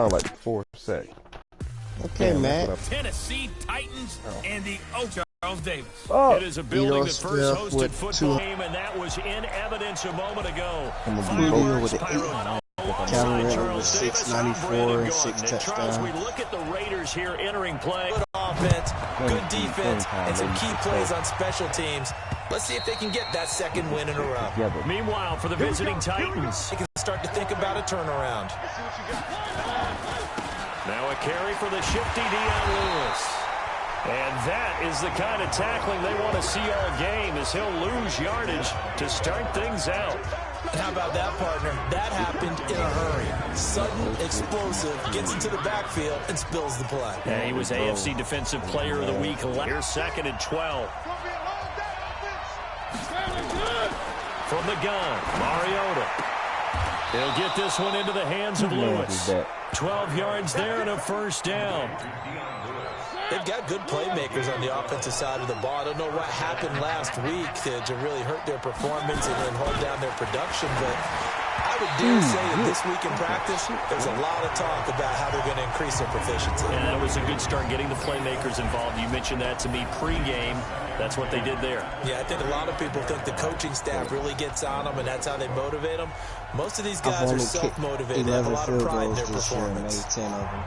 like the 4th sack. Okay, man. Tennessee Titans and the Charles Davis. It is a building that first hosted football game, and that was in evidence a moment ago. Fireworks, Charles 694 and 6 Charles, touchdowns. we look at the Raiders here entering play. Good offense, good defense, and some key plays on special teams. Let's see if they can get that second win in a row. Meanwhile, for the visiting Titans, They can start to think about a turnaround. now a carry for the shifty Deion Lewis. And that is the kind of tackling they want to see all game, as he'll lose yardage to start things out. And how about that, partner? That happened in a hurry. Sudden, explosive, gets into the backfield, and spills the play. And he was AFC Defensive Player of the Week. Here's 2nd and 12. From the gun, Mariota. He'll get this one into the hands of Lewis. 12 yards there and a first down. They've got good playmakers on the offensive side of the ball. I don't know what happened last week to really hurt their performance and hold down their production, but I would dare say that this week in practice, there's a lot of talk about how they're going to increase their proficiency. And that was a good start getting the playmakers involved. You mentioned that to me pregame. That's what they did there. Yeah, I think a lot of people think the coaching staff really gets on them, and that's how they motivate them. Most of these guys are self-motivated. They have a lot of pride in their performance. 10 of them.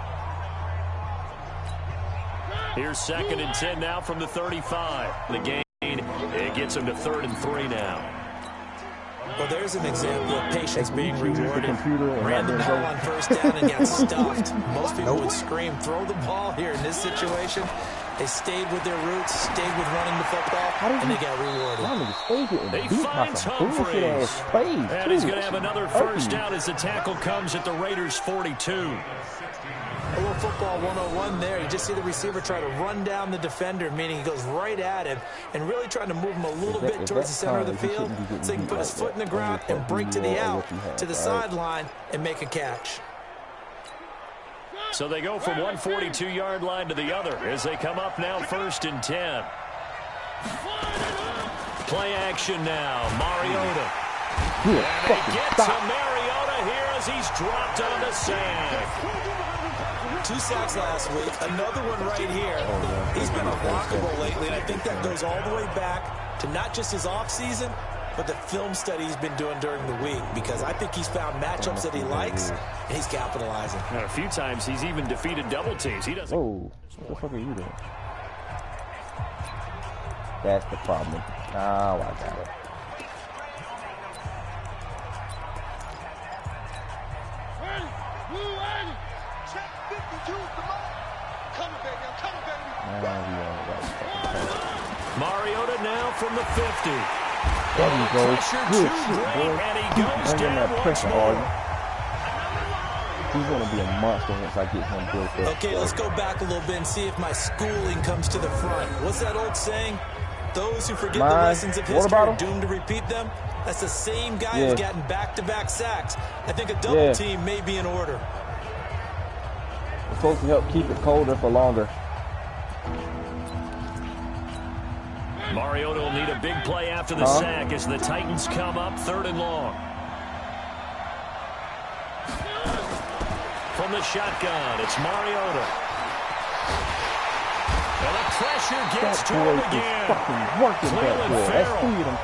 Here's 2nd and 10 now from the 35. The gain, it gets them to 3rd and 3 now. Well, there's an example of patience being rewarded. Ran the ball on first down and got stuffed. Most people would scream, throw the ball here in this situation. They stayed with their roots, stayed with running the football, and they got rewarded. He finds Humphreys. And he's going to have another first down as the tackle comes at the Raiders' 42. A little football 101 there. You just see the receiver try to run down the defender, meaning he goes right at him and really trying to move him a little bit towards the center of the field so he can put his foot in the ground and break to the out, to the sideline, and make a catch. So they go from one 42-yard line to the other as they come up now 1st and 10. Play action now. Mariota. And they get to Mariota here as he's dropped on the sack. 2 sacks last week, another one right here. He's been unblockable lately, and I think that goes all the way back to not just his offseason, but the film study he's been doing during the week, because I think he's found matchups that he likes, and he's capitalizing. And a few times he's even defeated double teams. He doesn't. Oh, what the fuck are you doing? That's the problem. Oh, I got it. Mariota now from the 50. There you go. Good shit, boy. And he goes Bring in down that once pressure, more. Arden. He's going to be a monster once I get him built up. Okay, let's go back a little bit and see if my schooling comes to the front. What's that old saying? Those who forget the lessons of history are doomed to repeat them. That's the same guy who's gotten back-to-back sacks. I think a double team may be in order. It's supposed to help keep it colder for longer. Mariota will need a big play after the sack as the Titans come up 3rd and long. From the shotgun, it's Mariota. And the pressure gets to him again.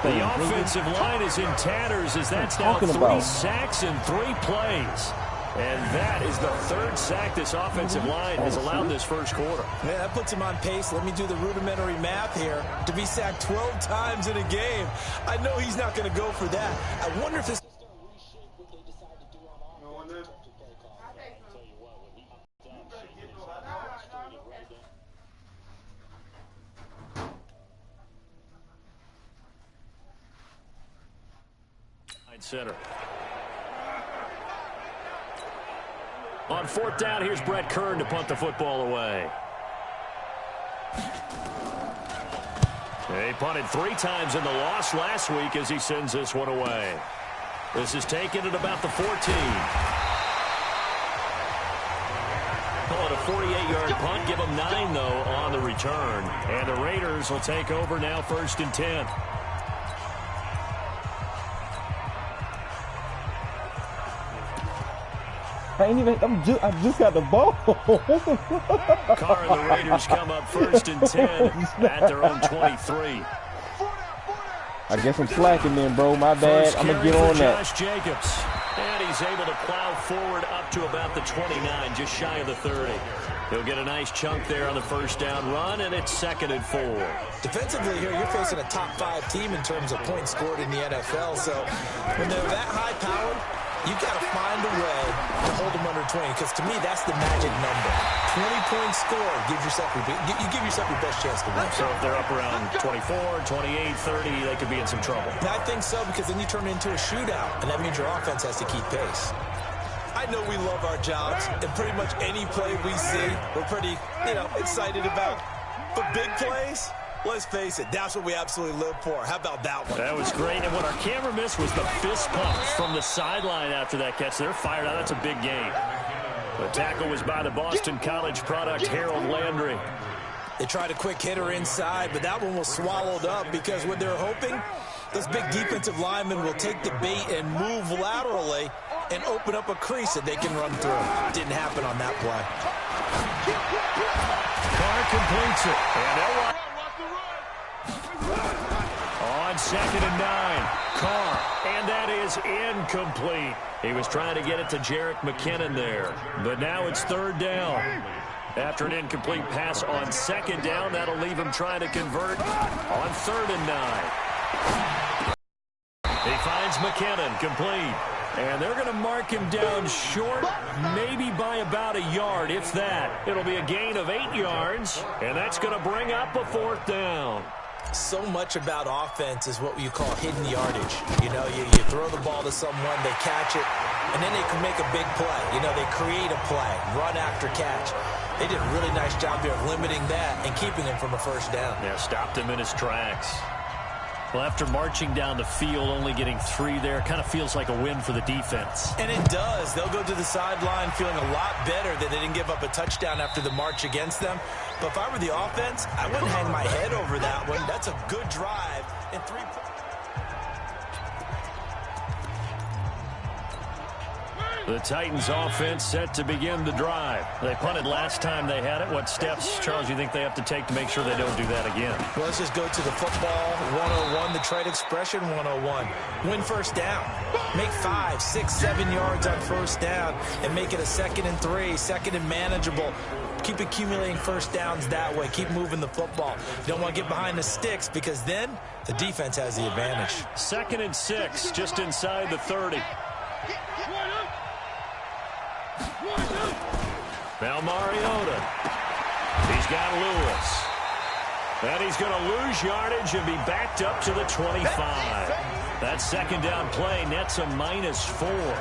The offensive line is in tatters as that's now 3 sacks in 3 plays. And that is the 3rd sack this offensive line has allowed this first quarter. Yeah, that puts him on pace. Let me do the rudimentary math here. To be sacked 12 times in a game, I know he's not going to go for that. I wonder if this... Center. On 4th down, here's Brett Kern to punt the football away. He punted 3 times in the loss last week as he sends this one away. This is taken at about the 14. Call it a 48-yard punt. Give them 9, though, on the return. And the Raiders will take over now 1st and 10. I just got the ball. Carr and the Raiders come up 1st and 10 at their own 23. I guess I'm slacking then, bro. My bad. I'm going to get on that. Josh Jacobs. And he's able to plow forward up to about the 29, just shy of the 30. He'll get a nice chunk there on the first down run, and it's 2nd and 4. Defensively here, you're facing a top 5 team in terms of points scored in the NFL. So when they're that high-powered, you got to find a way to hold them under 20, because to me, that's the magic number. 20 points scored, you give yourself your best chance to win. So if they're up around 24, 28, 30, they could be in some trouble. I think so, because then you turn it into a shootout, and that means your offense has to keep pace. I know we love our jobs, and pretty much any play we see, we're pretty, excited about. But big plays, let's face it, that's what we absolutely live for. How about that one? That was great, and what our camera missed was the fist pump from the sideline after that catch. They're fired out. That's a big gain. The tackle was by the Boston College product, Harold Landry. They tried a quick hitter inside, but that one was swallowed up because what they're hoping, those big defensive linemen will take the bait and move laterally and open up a crease that they can run through. Didn't happen on that play. Carr completes it. And on 2nd and 9, Carr. And that is incomplete. He was trying to get it to Jerick McKinnon there. But now it's 3rd down. After an incomplete pass on 2nd down, that'll leave him trying to convert on 3rd and 9. He finds McKinnon, complete. And they're going to mark him down short, maybe by about a yard, if that. It'll be a gain of 8 yards, and that's going to bring up a 4th down. So much about offense is what you call hidden yardage. You throw the ball to someone, they catch it, and then they can make a big play. They create a play, run after catch. They did a really nice job there of limiting that and keeping him from a 1st down. Yeah, stopped him in his tracks. Well, after marching down the field, only getting 3 there, kind of feels like a win for the defense. And it does. They'll go to the sideline feeling a lot better that they didn't give up a touchdown after the march against them. But if I were the offense, I wouldn't hang my head over that one. That's a good drive and 3 points. The Titans offense set to begin the drive. They punted last time they had it. What steps, Charles, you think they have to take to make sure they don't do that again? Well, let's just go to the football 101, the trade expression 101. Win 1st down. Make 5, 6, 7 yards on 1st down and make it a 2nd and 3, 2nd and manageable. Keep accumulating 1st downs that way. Keep moving the football. You don't want to get behind the sticks because then the defense has the advantage. 2nd and 6, just inside the 30. Now Mariota. He's got Lewis. And he's going to lose yardage and be backed up to the 25. That 2nd down play nets a -4.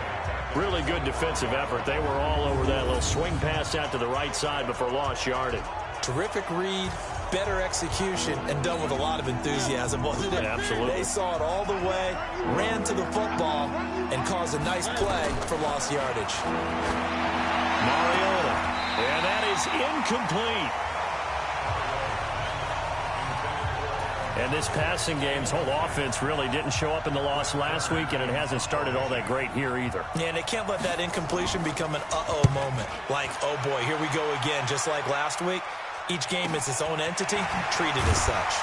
Really good defensive effort. They were all over that little swing pass out to the right side before lost yardage. Terrific read, better execution, and done with a lot of enthusiasm, wasn't it? Absolutely. They saw it all the way, ran to the football, and caused a nice play for lost yardage. Mariota. And that is incomplete. And this passing game's whole offense really didn't show up in the loss last week, and it hasn't started all that great here either. Yeah, and they can't let that incompletion become an uh-oh moment. Like, oh boy, here we go again, just like last week. Each game is its own entity, treated as such.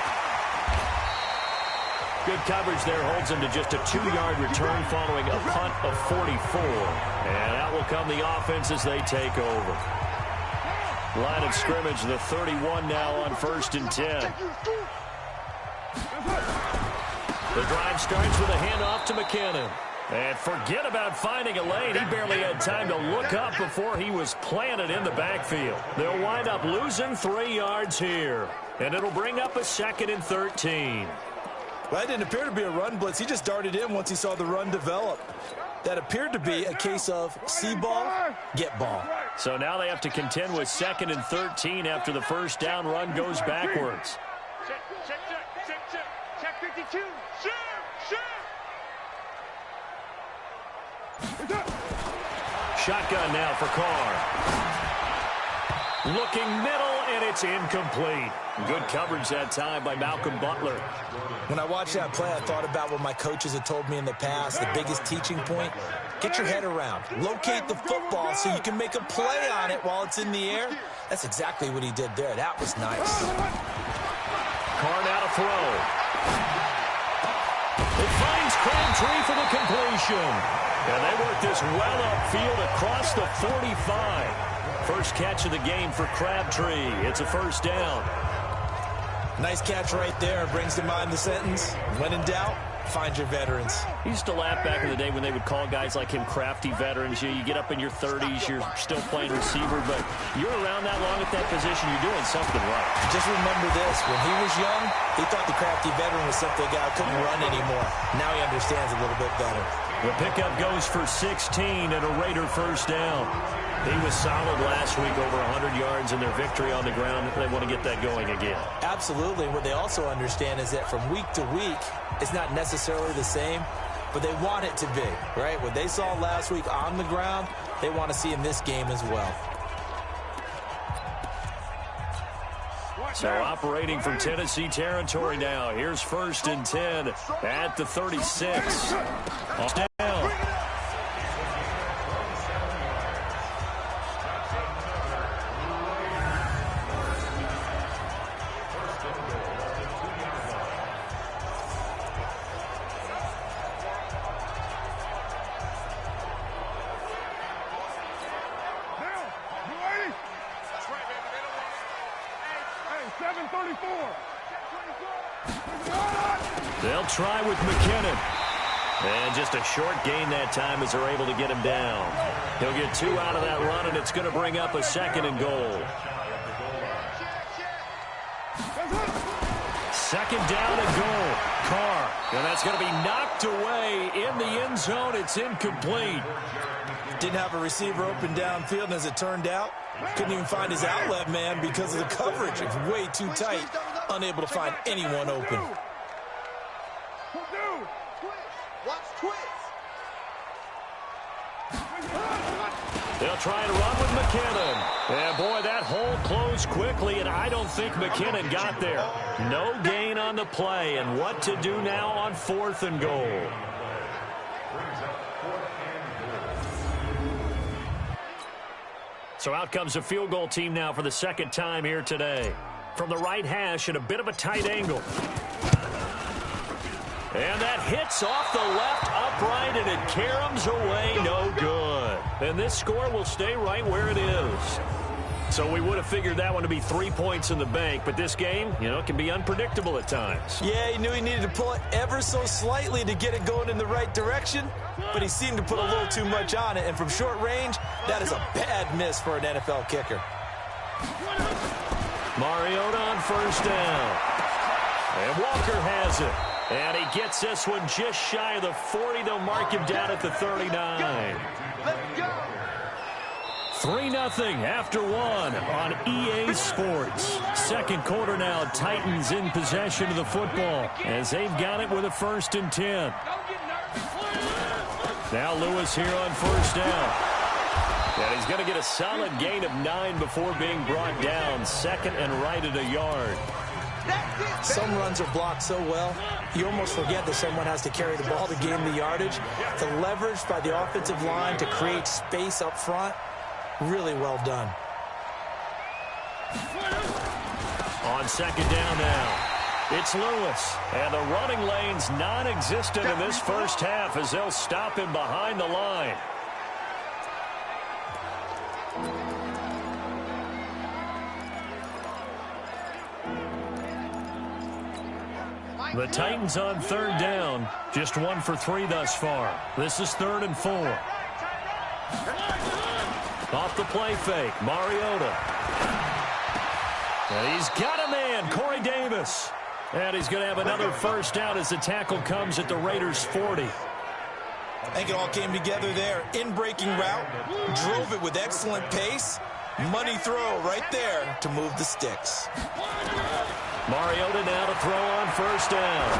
Good coverage there holds him to just a 2-yard return following a punt of 44. And out will come the offense as they take over. Line of scrimmage, the 31 now on 1st and 10. The drive starts with a handoff to McKinnon. And forget about finding a lane. He barely had time to look up before he was planted in the backfield. They'll wind up losing 3 yards here. And it'll bring up a 2nd and 13. Well, that didn't appear to be a run blitz. He just darted in once he saw the run develop. That appeared to be a case of see ball, get ball. So now they have to contend with 2nd and 13 after the 1st down run goes backwards. Check 52. Shotgun now for Carr. Looking middle, and it's incomplete. Good coverage that time by Malcolm Butler. When I watched that play, I thought about what my coaches had told me in the past. The biggest teaching point, Get your head around. Locate the football so you can make a play on it while it's in the air. That's exactly what he did there. That was nice. Carr now to throw. It finds Crabtree for the completion. And they work this well upfield across the 45. First catch of the game for Crabtree. It's a first down. Nice catch right there. Brings to mind the sentence, when in doubt, find your veterans. He used to laugh back in the day when they would call guys like him crafty veterans. You get up in your 30s, you're still playing receiver, but you're around that long at that position, you're doing something right. Just remember this. When he was young, he thought the crafty veteran was simply a guy who couldn't run anymore. Now he understands a little bit better. The pickup goes for 16 and a Raider first down. He was solid last week, over 100 yards in their victory on the ground. They want to get that going again. Absolutely. What they also understand is that from week to week, it's not necessarily the same, but they want it to be, right? What they saw last week on the ground, they want to see in this game as well. So operating from Tennessee territory now. Here's 1st and 10 at the 36. Down. They'll try with McKinnon. And just a short gain that time as they're able to get him down. He'll get 2 out of that run, and it's going to bring up a 2nd and goal. 2nd down and goal. Carr. And that's going to be knocked away in the end zone. It's incomplete. Didn't have a receiver open downfield, and as it turned out, couldn't even find his outlet man because of the coverage. It's way too tight. Unable to find anyone open. They'll try and run with McKinnon. And, boy, that hole closed quickly, and I don't think McKinnon got there. No gain on the play, and what to do now on 4th and goal. So out comes the field goal team now for the 2nd time here today. From the right hash at a bit of a tight angle. And that hits off the left upright, and it caroms away, no good. And this score will stay right where it is. So we would have figured that one to be 3 points in the bank, but this game, can be unpredictable at times. Yeah, he knew he needed to pull it ever so slightly to get it going in the right direction, but he seemed to put a little too much on it, and from short range, that is a bad miss for an NFL kicker. Mariota on 1st down. And Walker has it. And he gets this one just shy of the 40. They'll mark him down at the 39. 3-0 after 1 on EA Sports. 2nd quarter now. Titans in possession of the football as they've got it with a 1st and 10. Now Lewis here on 1st down. And he's going to get a solid gain of 9 before being brought down. 2nd and right at a yard. Some runs are blocked so well, you almost forget that someone has to carry the ball to gain the yardage. The leverage by the offensive line to create space up front, really well done. On 2nd down now, it's Lewis. And the running lane's non-existent in this first half as they'll stop him behind the line. The Titans on 3rd down. Just 1 for 3 thus far. This is 3rd and 4. Off the play fake, Mariota. And he's got a man, Corey Davis. And he's going to have another first down as the tackle comes at the Raiders' 40. I think it all came together there. In-breaking route, drove it with excellent pace. Money throw right there to move the sticks. Mariota now to throw on 1st down.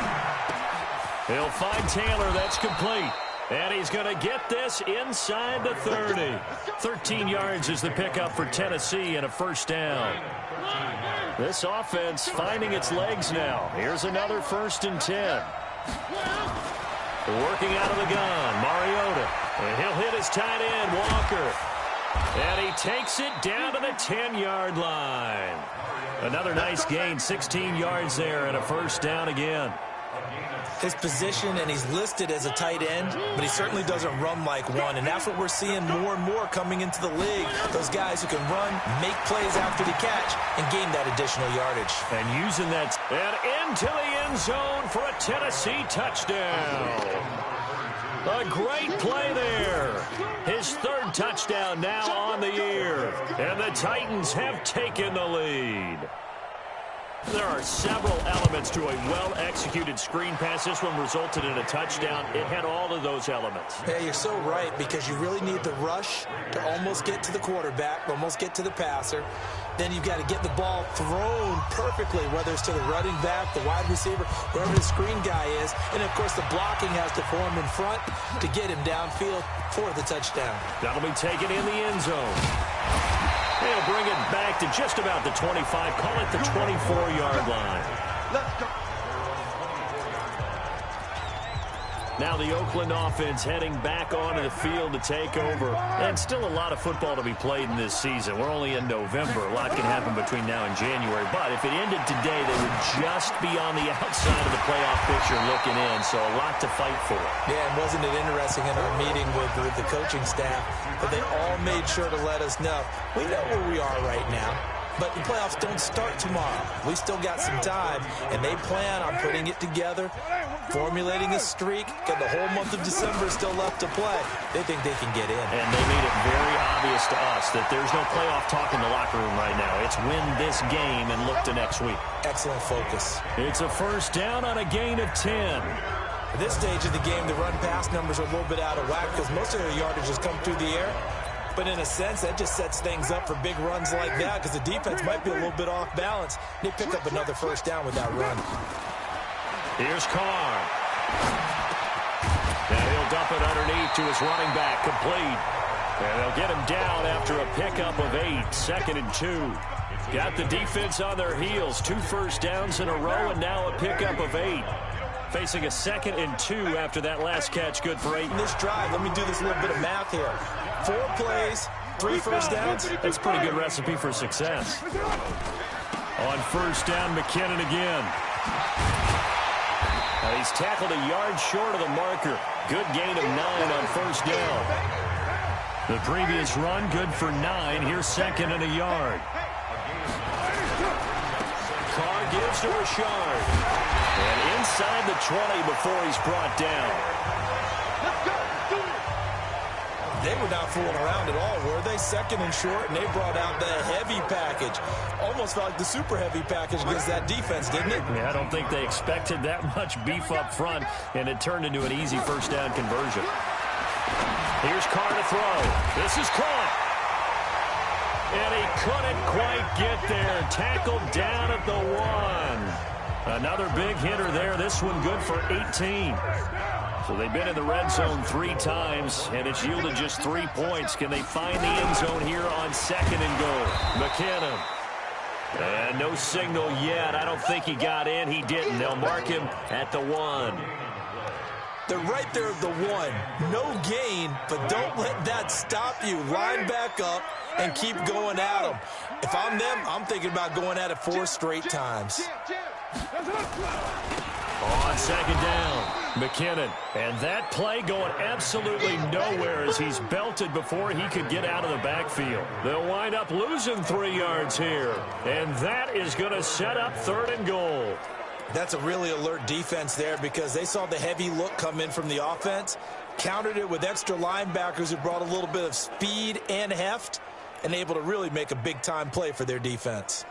He'll find Taylor. That's complete. And he's going to get this inside the 30. 13 yards is the pickup for Tennessee and a 1st down. This offense finding its legs now. Here's another 1st and 10. Working out of the gun, Mariota. And he'll hit his tight end, Walker. And he takes it down to the 10-yard line. Another nice gain, 16 yards there, and a first down again. His position, and he's listed as a tight end, but he certainly doesn't run like one, and that's what we're seeing more and more coming into the league. Those guys who can run, make plays after the catch, and gain that additional yardage. And using that, and into the end zone for a Tennessee touchdown. A great play there. His third touchdown now on the year, and the Titans have taken the lead. There are several elements to a well-executed screen pass. This one resulted in a touchdown. It had all of those elements. Yeah, you're so right, because you really need the rush to almost get to the quarterback, almost get to the passer. Then you've got to get the ball thrown perfectly, whether it's to the running back, the wide receiver, wherever the screen guy is. And, of course, the blocking has to form in front to get him downfield for the touchdown. That'll be taken in the end zone. They'll bring it back to just about the 25. Call it the 24-yard line. Let's go. Now the Oakland offense heading back onto the field to take over. And still a lot of football to be played in this season. We're only in November. A lot can happen between now and January. But if it ended today, they would just be on the outside of the playoff picture looking in. So a lot to fight for. Yeah, and wasn't it interesting in our meeting with the coaching staff that they all made sure to let us know, we know where we are right now, but the playoffs don't start tomorrow. We still got some time, and they plan on putting it together, formulating a streak, got the whole month of December still left to play. They think they can get in. And they made it very obvious to us that there's no playoff talk in the locker room right now. It's win this game and look to next week. Excellent focus. It's a first down on a gain of 10. At this stage of the game, the run-pass numbers are a little bit out of whack because most of their yardage has come through the air. But in a sense, that just sets things up for big runs like that because the defense might be a little bit off balance. They pick up another first down with that run. Here's Carr. And he'll dump it underneath to his running back, complete. And they'll get him down after a pickup of 8, 2nd and 2. Got the defense on their heels. 2 first downs in a row, and now a pickup of 8. Facing a 2nd and 2 after that last catch, good for 8. In this drive, let me do this little bit of math here. 4 plays, 3 first downs. That's a pretty good recipe for success. On first down, McKinnon again. He's tackled a yard short of the marker. Good gain of 9 on first down. The previous run, good for 9. Here's 2nd and a yard. Carr gives to Richard. And inside the 20 before he's brought down. They were not fooling around at all, were they? 2nd and short, and they brought out the heavy package. Almost felt like the super heavy package against that defense, didn't it? Yeah, I don't think they expected that much beef up front, and it turned into an easy first down conversion. Here's Carr to throw. This is caught. And he couldn't quite get there. Tackled down at the 1. Another big hitter there. This one good for 18. So they've been in the red zone 3 times, and it's yielded just 3 points. Can they find the end zone here on 2nd and goal? McKinnon. And no signal yet. I don't think he got in. He didn't. They'll mark him at the 1. They're right there at the 1. No gain, but don't let that stop you. Line back up and keep going at them. If I'm them, I'm thinking about going at it 4 straight times. On 2nd down, McKinnon. And that play going absolutely nowhere as he's belted before he could get out of the backfield. They'll wind up losing 3 yards here. And that is going to set up 3rd and goal. That's a really alert defense there because they saw the heavy look come in from the offense, countered it with extra linebackers who brought a little bit of speed and heft, and able to really make a big-time play for their defense.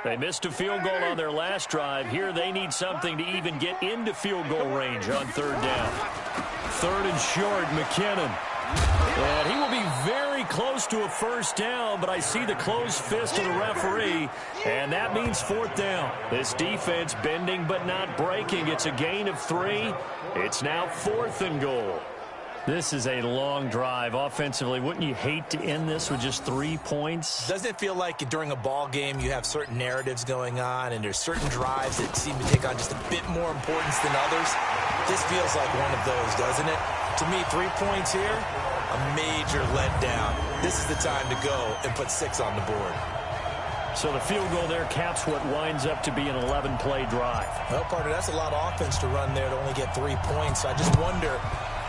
They missed a field goal on their last drive. Here they need something to even get into field goal range on 3rd down. 3rd and short, McKinnon. And he will be very close to a first down, but I see the closed fist of the referee, and that means 4th down. This defense bending but not breaking. It's a gain of 3. It's now 4th and goal. This is a long drive offensively. Wouldn't you hate to end this with just 3 points? Doesn't it feel like during a ball game you have certain narratives going on and there's certain drives that seem to take on just a bit more importance than others? This feels like one of those, doesn't it? To me, 3 points here, a major letdown. This is the time to go and put 6 on the board. So the field goal there caps what winds up to be an 11-play drive. Well, partner, that's a lot of offense to run there to only get 3 points. So I just wonder,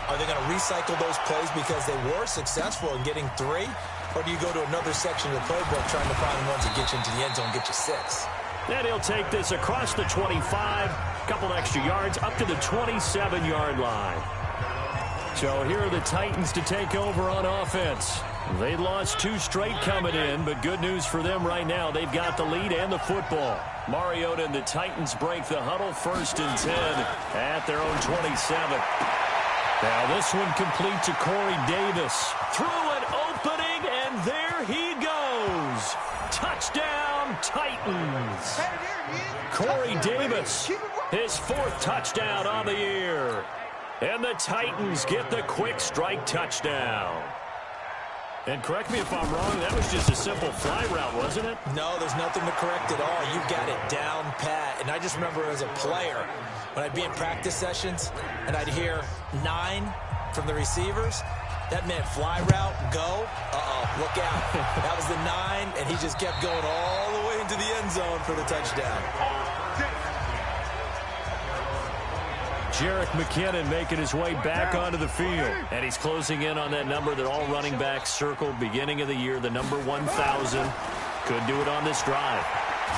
are they going to recycle those plays because they were successful in getting 3? Or do you go to another section of the playbook trying to find ones that get you into the end zone and get you 6? And he'll take this across the 25, a couple extra yards, up to the 27-yard line. So here are the Titans to take over on offense. They lost 2 straight coming in, but good news for them right now. They've got the lead and the football. Mariota and the Titans break the huddle, 1st and 10 at their own 27. Now this one complete to Corey Davis. Through an opening, and there he goes. Touchdown, Titans. Corey Davis, his 4th touchdown on the year. And the Titans get the quick strike touchdown. And correct me if I'm wrong, that was just a simple fly route, wasn't it? No, there's nothing to correct at all. You got it down pat. And I just remember as a player, when I'd be in practice sessions and I'd hear 9 from the receivers, that meant fly route, go. Look out. That was the 9, and he just kept going all the way into the end zone for the touchdown. Jerick McKinnon making his way back onto the field. And he's closing in on that number that all running backs circled beginning of the year, the number 1,000. Could do it on this drive.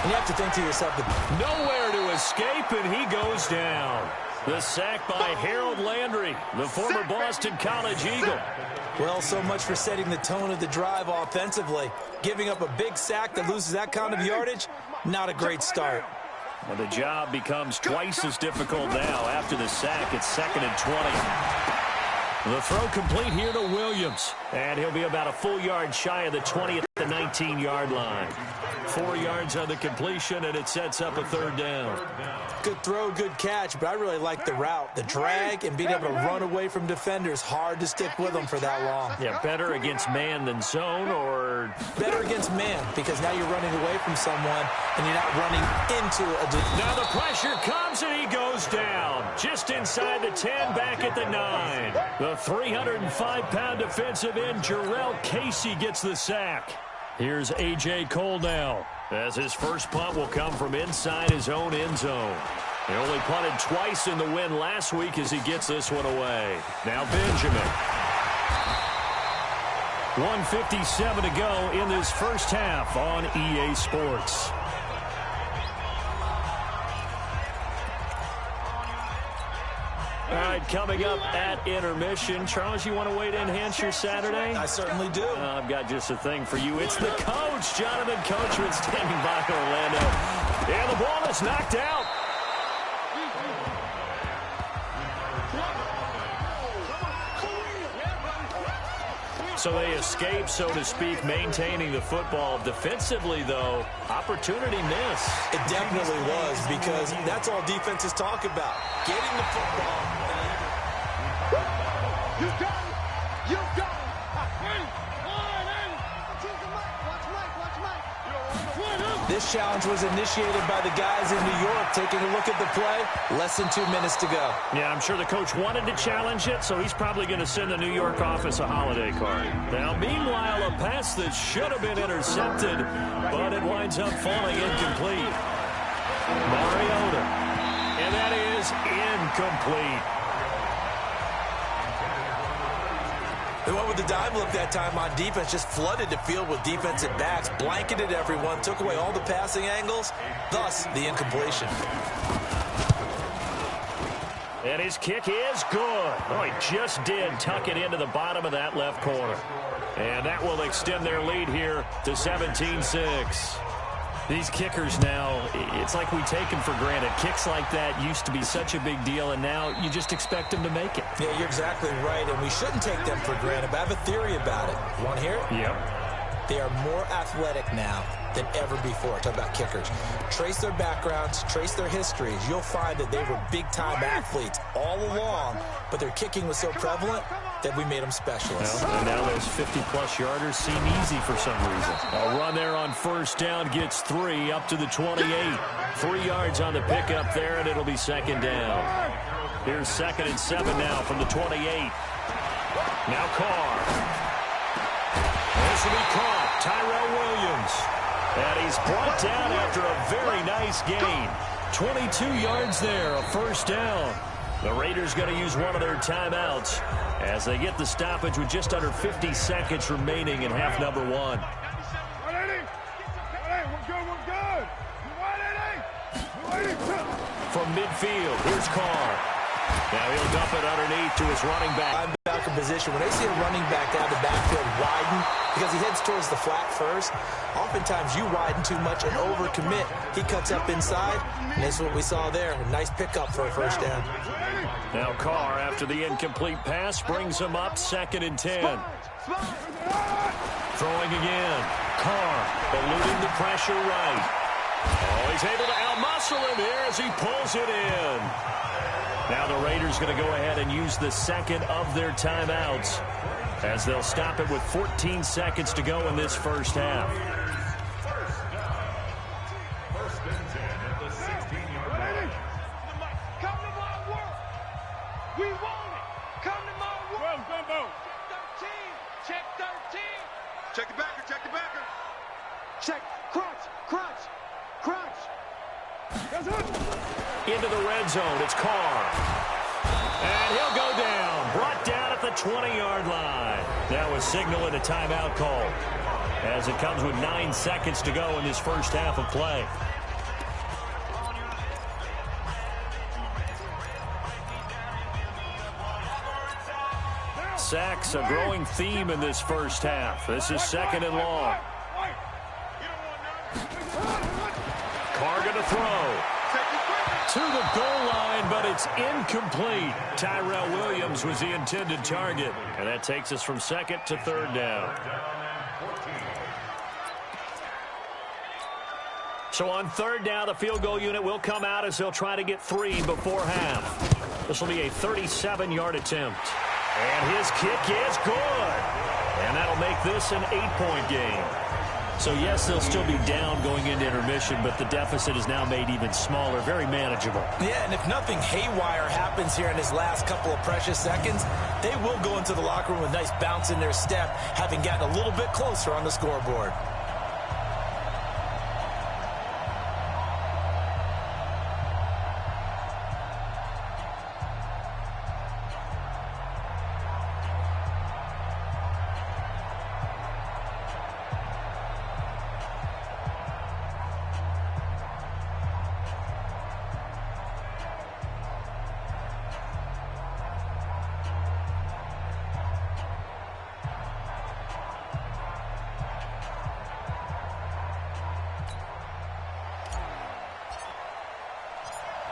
And you have to think to yourself, nowhere to escape, and he goes down. The sack by Harold Landry, the former Boston College Eagle. Well, so much for setting the tone of the drive offensively. Giving up a big sack that loses that kind of yardage, not a great start. Well, the job becomes twice as difficult now after the sack. It's 2nd and 20. The throw complete here to Williams. And he'll be about a full yard shy of the 20 at the 19-yard line. 4 yards on the completion, and it sets up a 3rd down. Good throw, good catch, but I really like the route. The drag and being able to run away from defenders, hard to stick with them for that long. Yeah, better against man than zone, or? Better against man, because now you're running away from someone, and you're not running into a... Now the pressure comes, and he goes down. Just inside the 10, back at the 9. The 305-pound defensive end, Jarrell Casey, gets the sack. Here's A.J. Cole now, as his first punt will come from inside his own end zone. He only punted twice in the win last week as he gets this one away. Now Benjamin. 1:57 to go in this first half on EA Sports. All right, coming up at intermission. Charles, you want to wait to enhance your Saturday? I certainly do. I've got just a thing for you. It's the coach, Jonathan Coachman, standing by Orlando. And the ball is knocked out. So they escape, so to speak, maintaining the football. Defensively, though, opportunity miss. It definitely was, because that's all defenses talk about, getting the football. You got it. You got it. This challenge was initiated by the guys in New York. Taking a look at the play, less than 2 minutes to go. Yeah, I'm sure the coach wanted to challenge it, so he's probably going to send the New York office a holiday card. Now, meanwhile, a pass that should have been intercepted, but it winds up falling incomplete. Mariota, and that is incomplete. They went with the dime look that time on defense, just flooded the field with defensive backs, blanketed everyone, took away all the passing angles, thus the incompletion. And his kick is good. Oh, he just did tuck it into the bottom of that left corner. And that will extend their lead here to 17-6. These kickers now, it's like we take them for granted. Kicks like that used to be such a big deal, and now you just expect them to make it. Yeah, you're exactly right, and we shouldn't take them for granted, but I have a theory about it. You want to hear it? Yep. They are more athletic now than ever before. Talk about kickers. Trace their backgrounds, trace their histories. You'll find that they were big-time athletes all along, but their kicking was so prevalent, that we made them specialists. Well, and now those 50-plus yarders seem easy for some reason. A run there on first down gets 3 up to the 28. 3 yards on the pickup there, and it'll be second down. Here's 2nd and 7 now from the 28. Now Carr. This will be caught. Tyrell Williams. And he's brought down after a very nice gain. 22 yards there, a first down. The Raiders going to use one of their timeouts as they get the stoppage with just under 50 seconds remaining in half number 1. From midfield, here's Carr. Now he'll dump it underneath to his running back. Linebacker position. When they see a running back down the backfield widen because he heads towards the flat first, oftentimes you widen too much and overcommit. He cuts up inside, and that's what we saw there. A nice pickup for a first down. Now Carr, after the incomplete pass, brings him up 2nd and 10. Throwing again. Carr eluding the pressure right. Oh, he's able to outmuscle him here as he pulls it in. Now the Raiders going to go ahead and use the second of their timeouts as they'll stop it with 14 seconds to go in this first half. First and 10 at the 16-yard line. Come to my work. We want it. Come to my work. Check 13. Check 13. Check the backer. Check the backer. Check. Crunch. Crunch. Crunch. Yes, sir. Into the red zone, it's Carr. And he'll go down. Brought down at the 20-yard line. That was signaling a timeout call as it comes with 9 seconds to go in this first half of play. Sacks, a growing theme in this first half. This is 2nd and long. Carr going to throw. To the goal line, but it's incomplete. Tyrell Williams was the intended target. And that takes us from 2nd to 3rd down. So on 3rd down, the field goal unit will come out as they'll try to get 3 before half. This will be a 37-yard attempt. And his kick is good. And that'll make this an 8-point game. So, yes, they'll still be down going into intermission, but the deficit is now made even smaller, very manageable. Yeah, and if nothing haywire happens here in his last couple of precious seconds, they will go into the locker room with a nice bounce in their step, having gotten a little bit closer on the scoreboard.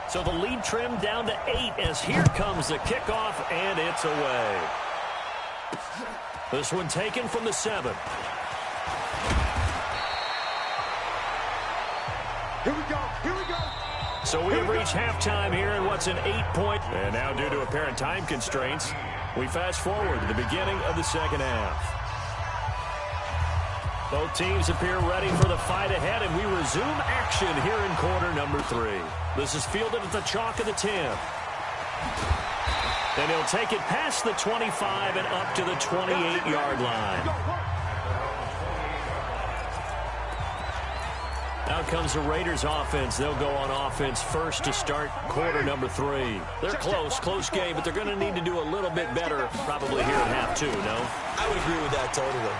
So the lead trimmed down to 8 as here comes the kickoff, and it's away. This one taken from the 7. Here we go. Here we go. So we have reached halftime here in what's an 8-point. And now due to apparent time constraints, we fast forward to the beginning of the second half. Both teams appear ready for the fight ahead, and we resume action here in quarter number 3. This is fielded at the chalk of the 10. And he'll take it past the 25 and up to the 28-yard line. Now comes the Raiders offense. They'll go on offense first to start quarter number 3. They're close game, but they're going to need to do a little bit better probably here in half 2, no? I would agree with that totally.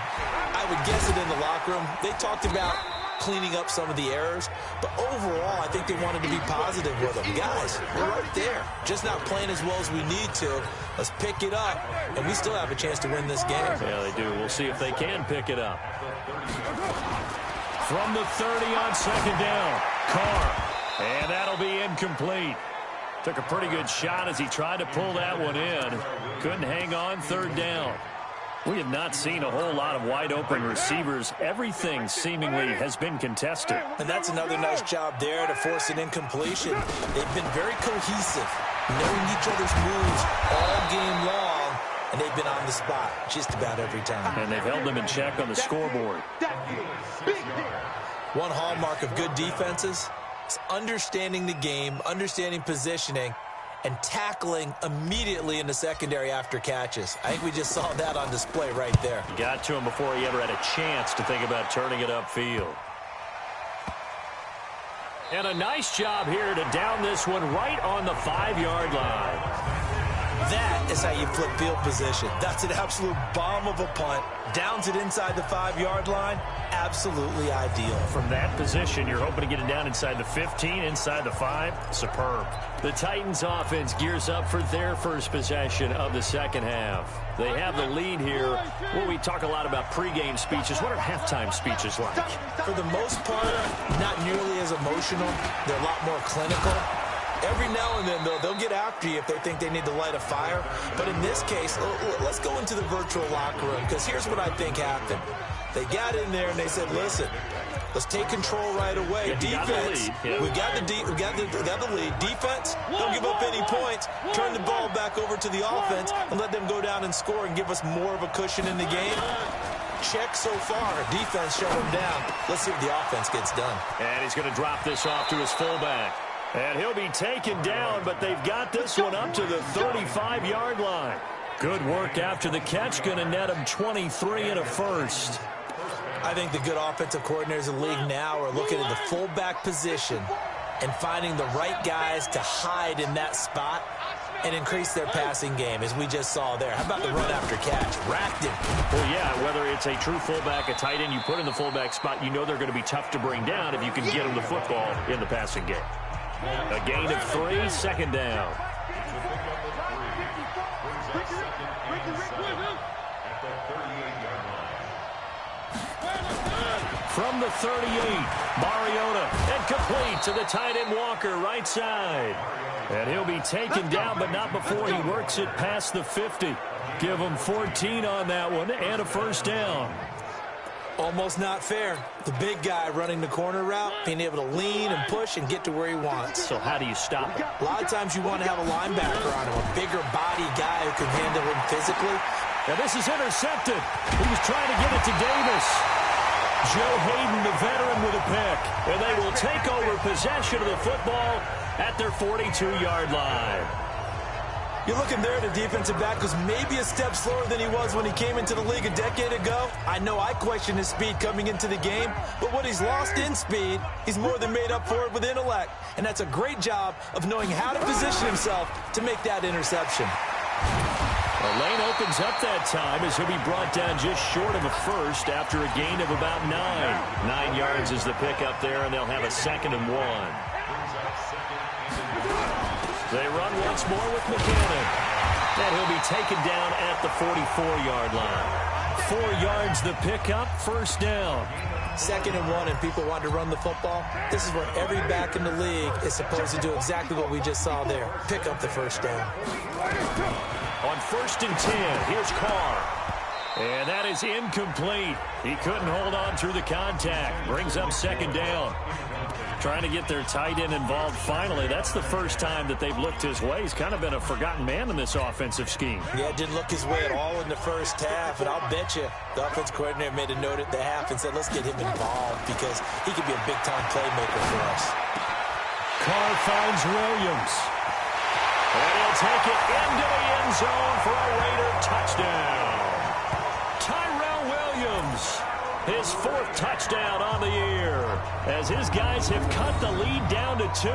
I would guess it in the locker room. They talked about cleaning up some of the errors, but overall, I think they wanted to be positive with them. Guys, we're right there. Just not playing as well as we need to. Let's pick it up, and we still have a chance to win this game. Yeah, they do. We'll see if they can pick it up. From the 30 on second down, Carr, and that'll be incomplete. Took a pretty good shot as he tried to pull that one in. Couldn't hang on, third down. We have not seen a whole lot of wide-open receivers. Everything seemingly has been contested. And that's another nice job there to force an incompletion. They've been very cohesive, knowing each other's moves all game long, and and they've been on the spot just about every time. And they've held them in check on the scoreboard. One hallmark of good defenses is understanding the game, understanding positioning, and tackling immediately in the secondary after catches. I think we just saw that on display right there. Got to him before he ever had a chance to think about turning it upfield. And a nice job here to down this one right on the 5-yard line. That is how you flip field position. That's an absolute bomb of a punt. Downs it inside the 5-yard line. Absolutely ideal. From that position, you're hoping to get it down inside the 15, inside the 5. Superb. The Titans offense gears up for their first possession of the second half. They have the lead here. Well, we talk a lot about pregame speeches. What are halftime speeches like? For the most part, not nearly as emotional. They're a lot more clinical. Every now and then, though, they'll get after you if they think they need to light a fire. But in this case, let's go into the virtual locker room, because here's what I think happened. They got in there and they said, listen, let's take control right away. Defense, we got the lead. Defense, don't give up any points. Turn the ball back over to the offense and let them go down and score and give us more of a cushion in the game. Check so far. Defense shut them down. Let's see if the offense gets done. And he's going to drop this off to his fullback. And he'll be taken down, but they've got this one up to the 35-yard line. Good work after the catch. Going to net him 23 and a first. I think the good offensive coordinators in the league now are looking at the fullback position and finding the right guys to hide in that spot and increase their passing game, as we just saw there. How about the run after catch? Racked him. Well, yeah, whether it's a true fullback, a tight end, you put in the fullback spot, you know they're going to be tough to bring down if you can get them the football in the passing game. A gain of 3, second down. From the 38, Mariota, and complete to the tight end Walker, right side. And he'll be taken down, but not before he works it past the 50. Give him 14 on that one, and a first down. Almost not fair. The big guy running the corner route, being able to lean and push and get to where he wants. So how do you stop him? A lot of times you want to have a linebacker on him, a bigger body guy who can handle him physically. Now this is intercepted. He was trying to get it to Davis. Joe Hayden, the veteran, with a pick. And they will take over possession of the football at their 42-yard line. You're looking there at a defensive back who's maybe a step slower than he was when he came into the league a decade ago. I know I questioned his speed coming into the game, but what he's lost in speed, he's more than made up for it with intellect. And that's a great job of knowing how to position himself to make that interception. The lane opens up that time as he'll be brought down just short of a first after a gain of about 9. 9 yards is the pickup there, and they'll have a 2nd and 1. They run once more with McKinnon. And he'll be taken down at the 44-yard line. 4 yards the pickup, first down. 2nd and 1, and people want to run the football. This is where every back in the league is supposed to do exactly what we just saw there. Pick up the first down. On 1st and 10, here's Carr. And that is incomplete. He couldn't hold on through the contact. Brings up 2nd down. Trying to get their tight end involved finally. That's the first time that they've looked his way. He's kind of been a forgotten man in this offensive scheme. Yeah, didn't look his way at all in the first half, and I'll bet you the offensive coordinator made a note at the half and said, let's get him involved because he could be a big-time playmaker for us. Carr finds Williams. And he'll take it into the end zone for a Raider touchdown. Tyrell Williams, his 4th touchdown on the year, as his guys have cut the lead down to 2.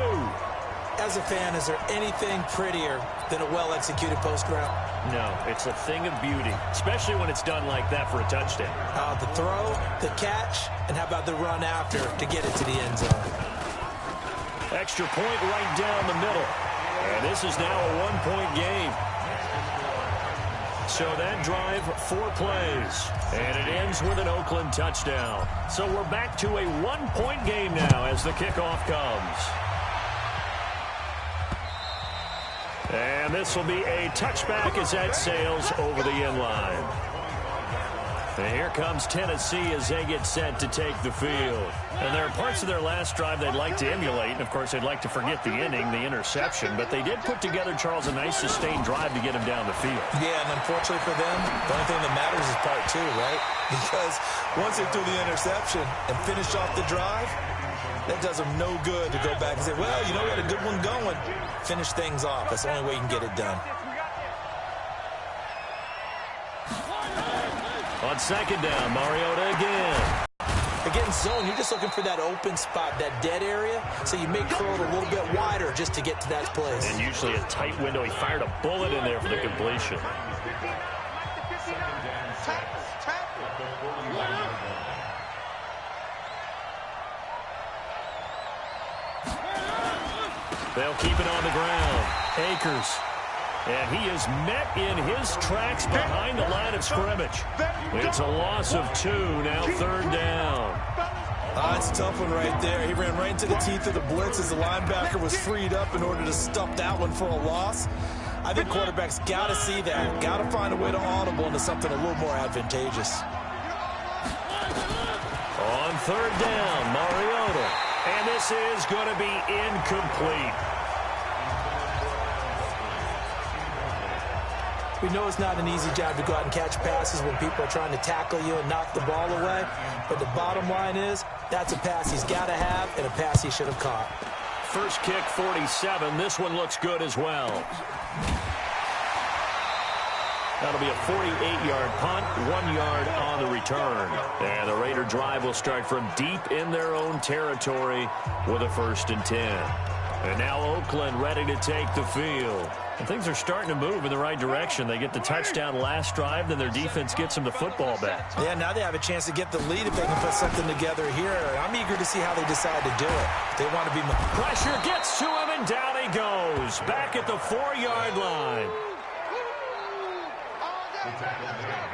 As a fan, is there anything prettier than a well-executed post route? No, it's a thing of beauty, especially when it's done like that for a touchdown. The throw, the catch, and how about the run after to get it to the end zone? Extra point right down the middle. And this is now a 1-point game. So that drive, 4 plays. And it ends with an Oakland touchdown. So we're back to a 1-point game now as the kickoff comes. And this will be a touchback as that sails over the end line. And here comes Tennessee as they get set to take the field. And there are parts of their last drive they'd like to emulate. And, of course, they'd like to forget the inning, the interception. But they did put together, Charles, a nice sustained drive to get him down the field. Yeah, and unfortunately for them, the only thing that matters is part two, right? Because once they threw the interception and finished off the drive, that does them no good to go back and say, well, you know, we had a good one going. Finish things off. That's the only way you can get it done. On second down, Mariota again. Again, zone, you're just looking for that open spot, that dead area, so you may curl it a little bit wider just to get to that place. And usually a tight window. He fired a bullet in there for the completion. They'll keep it on the ground. Akers. And he is met in his tracks behind the line of scrimmage. It's a loss of 2, now third down. That's a tough one right there. He ran right into the teeth of the blitz as the linebacker was freed up in order to stop that one for a loss. I think quarterbacks got to see that. Got to find a way to audible into something a little more advantageous. On third down, Mariota. And this is going to be incomplete. We know it's not an easy job to go out and catch passes when people are trying to tackle you and knock the ball away. But the bottom line is, that's a pass he's got to have and a pass he should have caught. First kick, 47. This one looks good as well. That'll be a 48-yard punt, 1 yard on the return. And the Raider drive will start from deep in their own territory with a 1st and 10. And now Oakland ready to take the field. And things are starting to move in the right direction. They get the touchdown last drive, then their defense gets them the football back. Yeah, now they have a chance to get the lead if they can put something together here. I'm eager to see how they decide to do it. They want to be... Pressure gets to him, and down he goes. Back at the 4-yard line.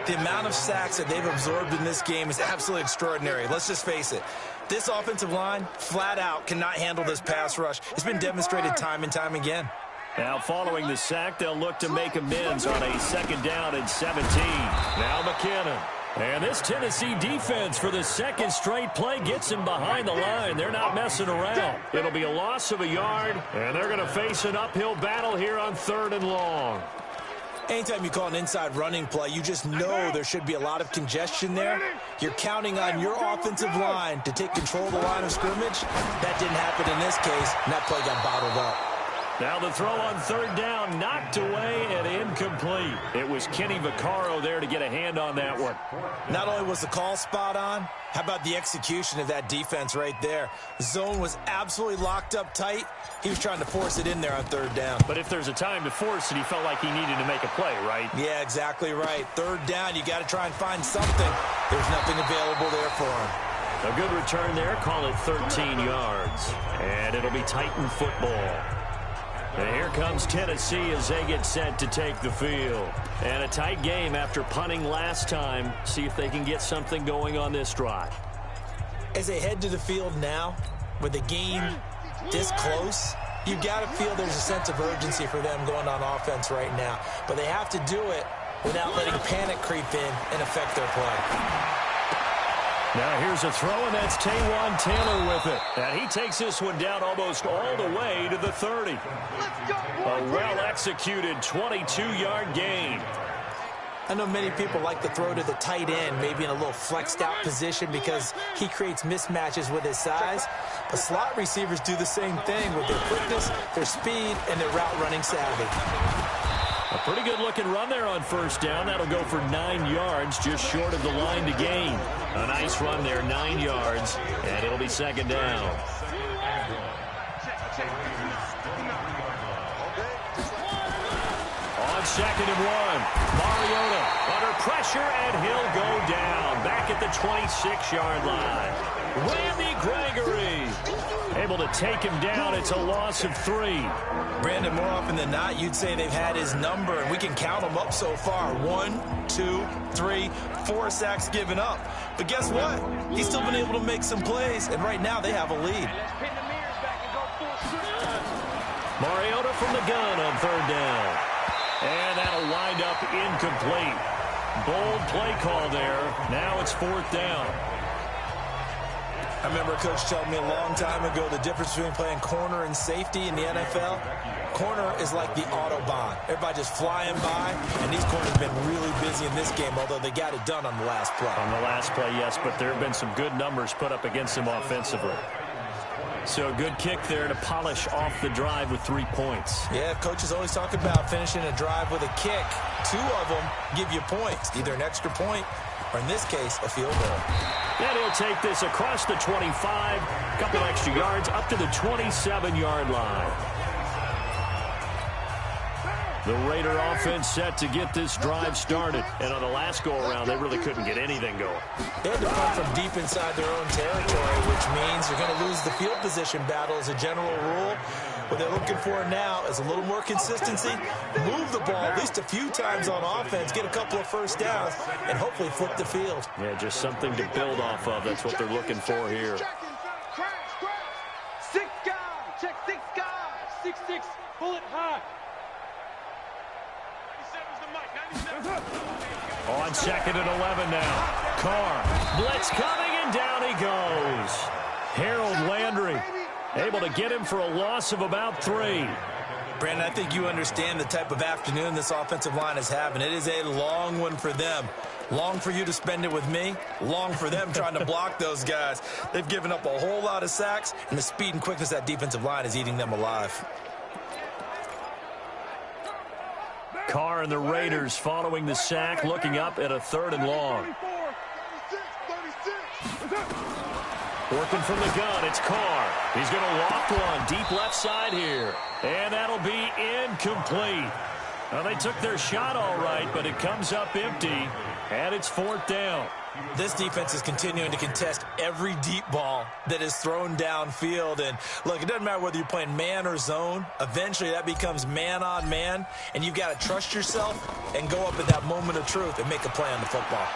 The amount of sacks that they've absorbed in this game is absolutely extraordinary. Let's just face it. This offensive line, flat out, cannot handle this pass rush. It's been demonstrated time and time again. Now following the sack, they'll look to make amends on a 2nd down and 17. Now McKinnon. And this Tennessee defense for the second straight play gets him behind the line. They're not messing around. It'll be a loss of a yard, and they're going to face an uphill battle here on 3rd and long. Anytime you call an inside running play, you just know there should be a lot of congestion there. You're counting on your offensive line to take control of the line of scrimmage. That didn't happen in this case, and that play got bottled up. Now the throw on 3rd down, knocked away and incomplete. It was Kenny Vaccaro there to get a hand on that one. Not only was the call spot on, how about the execution of that defense right there? Zone was absolutely locked up tight. He was trying to force it in there on 3rd down. But if there's a time to force it, he felt like he needed to make a play, right? Yeah, exactly right. 3rd down, you got to try and find something. There's nothing available there for him. A good return there, call it 13 yards. And it'll be Titan football. And here comes Tennessee as they get set to take the field. And a tight game after punting last time. See if they can get something going on this drive. As they head to the field now, with the game this close, you've got to feel there's a sense of urgency for them going on offense right now. But they have to do it without letting panic creep in and affect their play. Now here's a throw, and that's Taywan Taylor with it. And he takes this one down almost all the way to the 30. A well-executed 22-yard gain. I know many people like to throw to the tight end, maybe in a little flexed-out position because he creates mismatches with his size. But slot receivers do the same thing with their quickness, their speed, and their route-running savvy. A pretty good-looking run there on 1st down. That'll go for 9 yards, just short of the line to gain. A nice run there, 9 yards, and it'll be 2nd down. On 2nd and 1, Mariota under pressure, and he'll go down. Back at the 26-yard line. Randy Gregory able to take him down. It's a loss of 3. Brandon, more often than not, you'd say they've had his number, and we can count them up so far. 1, 2, 3, 4 sacks given up. But guess what? He's still been able to make some plays, and right now they have a lead. Mariota from the gun on 3rd down. And that'll wind up incomplete. Bold play call there. Now it's 4th down. I remember a coach telling me a long time ago the difference between playing corner and safety in the NFL. Corner is like the Autobahn. Everybody just flying by, and these corners have been really busy in this game, although they got it done on the last play. On the last play, yes, but there have been some good numbers put up against them offensively. So a good kick there to polish off the drive with 3 points. Yeah, coaches always talk about finishing a drive with a kick. 2 of them give you points, either an extra point or, in this case, a field goal. And he'll take this across the 25, a couple extra yards up to the 27-yard line. The Raider offense set to get this drive started. And on the last go-around, they really couldn't get anything going. They had to punt from deep inside their own territory, which means you're going to lose the field position battle as a general rule. What they're looking for now is a little more consistency, move the ball at least a few times on offense, get a couple of first downs, and hopefully flip the field. Yeah, just something to build off of. That's what they're looking for here. 6 guys. Check 6 guys. 6'6", pull it high. On 2nd and 11 now. Carr, blitz coming, and down he goes. Harold Landry able to get him for a loss of about 3. Brandon, I think you understand the type of afternoon this offensive line is having. It is a long one for them. Long for you to spend it with me. Long for them trying to block those guys. They've given up a whole lot of sacks, and the speed and quickness of that defensive line is eating them alive. Carr and the Raiders following the sack, looking up at a 3rd and long. Working from the gun, it's Carr. He's going to loft one deep left side here. And that'll be incomplete. Well, they took their shot all right, but it comes up empty, and it's 4th down. This defense is continuing to contest every deep ball that is thrown downfield. And, look, it doesn't matter whether you're playing man or zone. Eventually, that becomes man-on-man, and you've got to trust yourself and go up at that moment of truth and make a play on the football.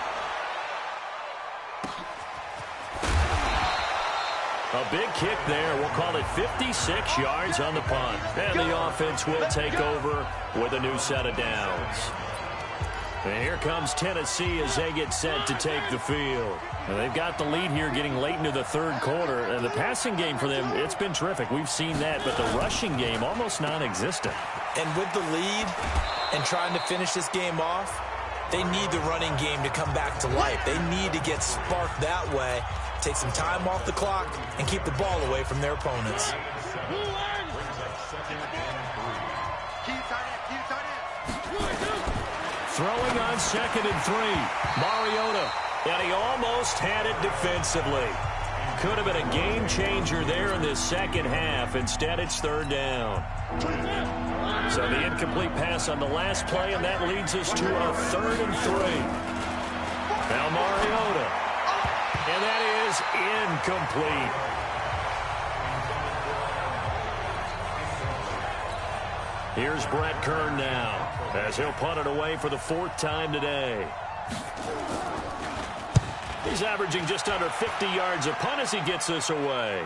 A big kick there. We'll call it 56 yards on the punt. And the offense will take over with a new set of downs. And here comes Tennessee as they get set to take the field. And they've got the lead here getting late into the 3rd quarter. And the passing game for them, it's been terrific. We've seen that. But the rushing game, almost non-existent. And with the lead and trying to finish this game off, they need the running game to come back to life. They need to get sparked that way, take some time off the clock, and keep the ball away from their opponents. Throwing on 2nd and 3. Mariota. And he almost had it defensively. Could have been a game changer there in this second half. Instead, it's 3rd down. So the incomplete pass on the last play, and that leads us to a 3rd and 3. Now Mariota. And that is incomplete. Here's Brett Kern now, as he'll punt it away for the 4th time today. He's averaging just under 50 yards a punt as he gets this away.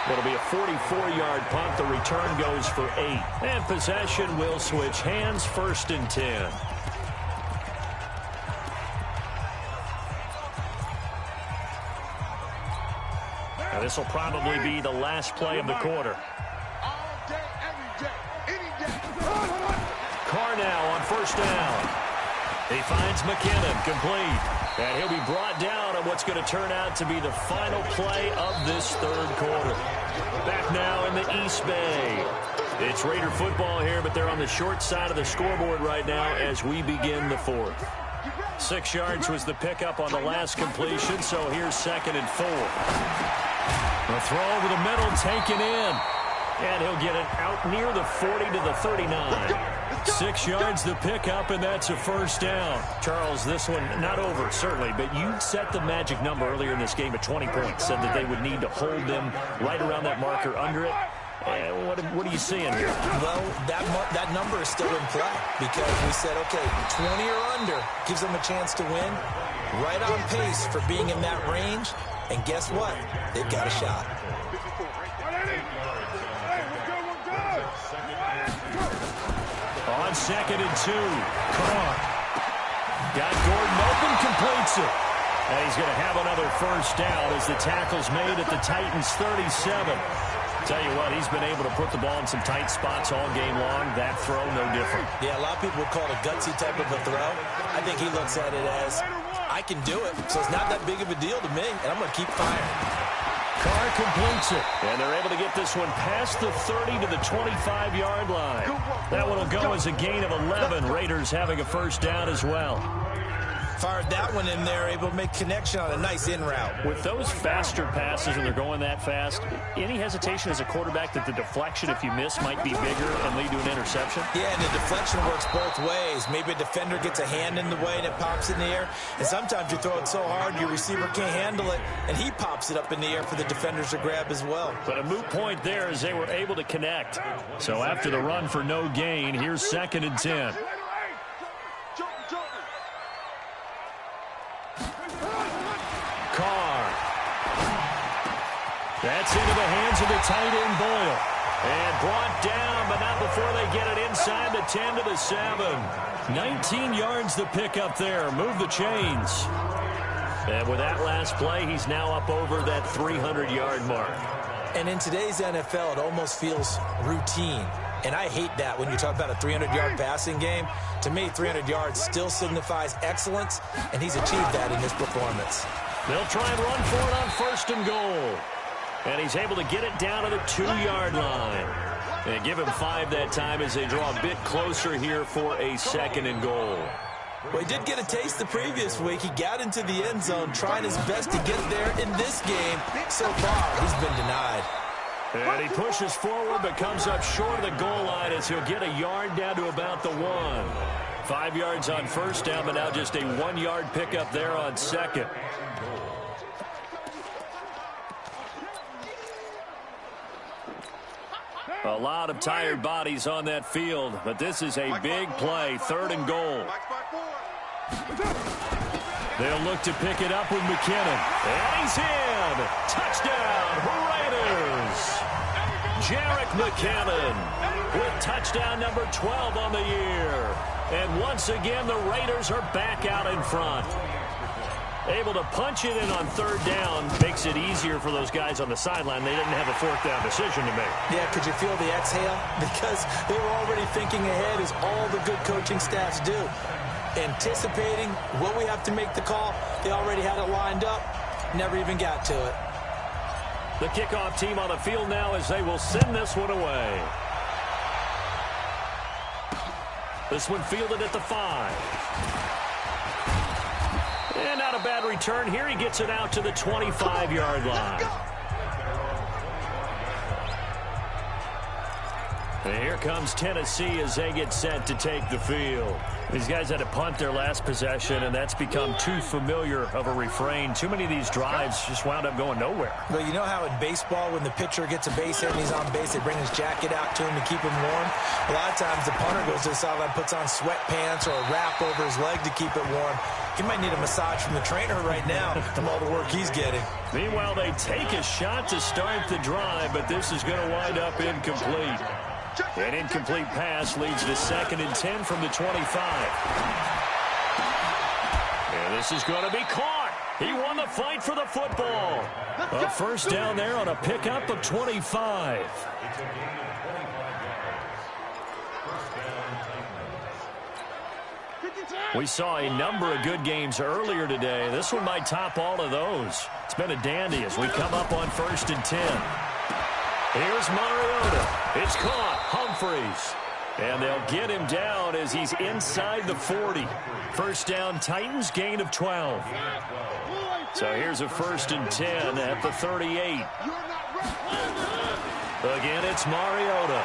It'll be a 44-yard punt. The return goes for 8. And possession will switch hands, 1st and 10. Now this will probably be the last play of the quarter. Carr now on 1st down. He finds McKinnon, complete. And he'll be brought down on what's going to turn out to be the final play of this 3rd quarter. Back now in the East Bay. It's Raider football here, but they're on the short side of the scoreboard right now as we begin the 4th. 6 yards was the pickup on the last completion, so here's 2nd and 4. A throw over the middle, taken in. And he'll get it out near the 40 to the 39. 6 yards the pickup, and that's a 1st down. Charles, this one not over, certainly, but you set the magic number earlier in this game at 20 points, said that they would need to hold them right around that marker under it. What are you seeing here? Well, that number is still in play because we said, okay, 20 or under gives them a chance to win. Right on pace for being in that range. And guess what? They've got a shot. 2nd and 2. Carr. Got Gordon open, completes it. And he's going to have another first down as the tackle's made at the Titans' 37. Tell you what, he's been able to put the ball in some tight spots all game long. That throw, no different. Yeah, a lot of people would call it a gutsy type of a throw. I think he looks at it as, I can do it, so it's not that big of a deal to me, and I'm going to keep firing. Carr completes it, and they're able to get this one past the 30 to the 25-yard line. That one will go as a gain of 11. Raiders having a first down as well. Fired that one in there, able to make connection on a nice in route. With those faster passes and they're going that fast, any hesitation as a quarterback that the deflection, if you miss, might be bigger and lead to an interception? Yeah, and the deflection works both ways. Maybe a defender gets a hand in the way and it pops in the air. And sometimes you throw it so hard your receiver can't handle it, and he pops it up in the air for the defenders to grab as well. But a moot point there as they were able to connect. So after the run for no gain, here's 2nd and 10. Carr. That's into the hands of the tight end, Boyle. And brought down, but not before they get it inside the 10 to the 7. 19 yards the pickup there. Move the chains. And with that last play, he's now up over that 300-yard mark. And in today's NFL, it almost feels routine. And I hate that when you talk about a 300-yard passing game. To me, 300 yards still signifies excellence, and he's achieved that in his performance. They'll try and run for it on 1st and goal. And he's able to get it down to the 2-yard line. And give him 5 that time as they draw a bit closer here for a 2nd and goal. Well, he did get a taste the previous week. He got into the end zone, trying his best to get there in this game. So far, he's been denied. And he pushes forward, but comes up short of the goal line as he'll get a yard down to about the 1. 5 yards on 1st down, but now just a 1-yard pickup there on 2nd. A lot of tired bodies on that field, but this is a big play, 3rd and goal. They'll look to pick it up with McKinnon. And he's in! Touchdown, Raiders! Jerick McKinnon with touchdown number 12 on the year. And once again, the Raiders are back out in front. Able to punch it in on 3rd down makes it easier for those guys on the sideline. They didn't have a 4th down decision to make. Yeah, could you feel the exhale? Because they were already thinking ahead, as all the good coaching staffs do. Anticipating what we have to make the call. They already had it lined up. Never even got to it. The kickoff team on the field now as they will send this one away. This one fielded at the 5. And not a bad return here. He gets it out to the 25-yard line. And here comes Tennessee as they get set to take the field. These guys had to punt their last possession, and that's become too familiar of a refrain. Too many of these drives just wound up going nowhere. Well, you know how in baseball, when the pitcher gets a base hit and he's on base, they bring his jacket out to him to keep him warm? A lot of times the punter goes to the sideline, puts on sweatpants or a wrap over his leg to keep it warm. He might need a massage from the trainer right now from all the work he's getting. Meanwhile, they take a shot to start the drive, but this is going to wind up incomplete. An incomplete pass leads to 2nd and 10 from the 25. And this is going to be caught. He won the fight for the football. A first down there on a pickup of 25. We saw a number of good games earlier today. This one might top all of those. It's been a dandy as we come up on 1st and 10. Here's Mariota. It's caught. Humphreys. And they'll get him down as he's inside the 40. First down, Titans, gain of 12. So here's a 1st and 10 at the 38. Again, it's Mariota.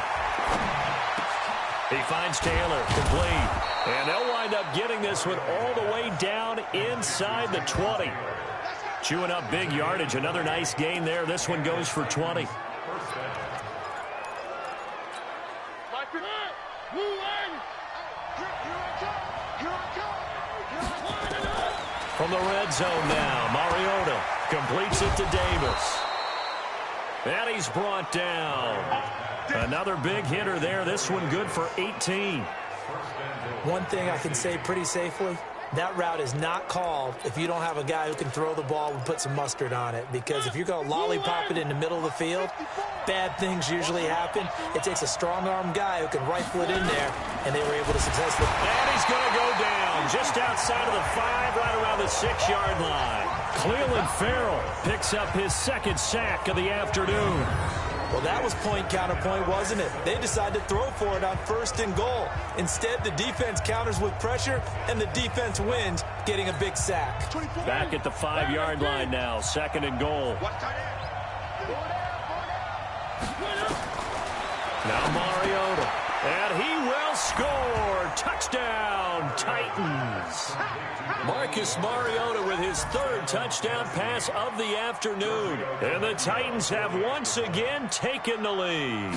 He finds Taylor, complete. And they'll wind up getting this one all the way down inside the 20. Chewing up big yardage. Another nice gain there. This one goes for 20. From the red zone now, Mariota completes it to Davis. And he's brought down. Another big hitter there. This one good for 18. One thing I can say pretty safely, that route is not called if you don't have a guy who can throw the ball and put some mustard on it. Because if you're going to lollipop it in the middle of the field, bad things usually happen. It takes a strong-arm guy who can rifle it in there, and they were able to successfully. And he's going to go down just outside of the 5, right around the 6-yard line. Cleveland Farrell picks up his second sack of the afternoon. Well, that was point-counterpoint, wasn't it? They decided to throw for it on 1st and goal. Instead, the defense counters with pressure, and the defense wins, getting a big sack. Back at the 5-yard line now, 2nd and goal. Now Mariota, and he will score. Touchdown, Titans. Marcus Mariota with his 3rd touchdown pass of the afternoon. And the Titans have once again taken the lead.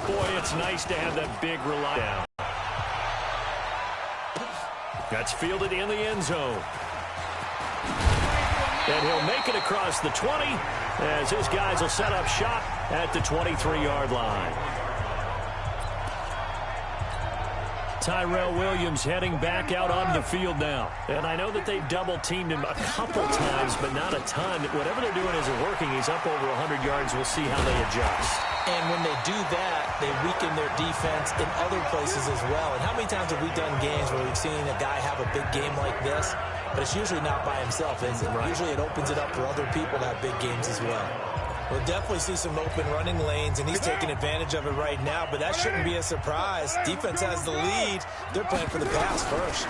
Boy, it's nice to have that big rely down. That's fielded in the end zone. And he'll make it across the 20 as his guys will set up shop at the 23-yard line. Tyrell Williams heading back out on the field now. And I know that they've double-teamed him a couple times, but not a ton. Whatever they're doing isn't working. He's up over 100 yards. We'll see how they adjust. And when they do that, they weaken their defense in other places as well. And how many times have we done games where we've seen a guy have a big game like this? But it's usually not by himself, is it? Right. Usually it opens it up for other people to have big games as well. We'll definitely see some open running lanes, and he's taking advantage of it right now, but that shouldn't be a surprise. Defense has the lead. They're playing for the pass first.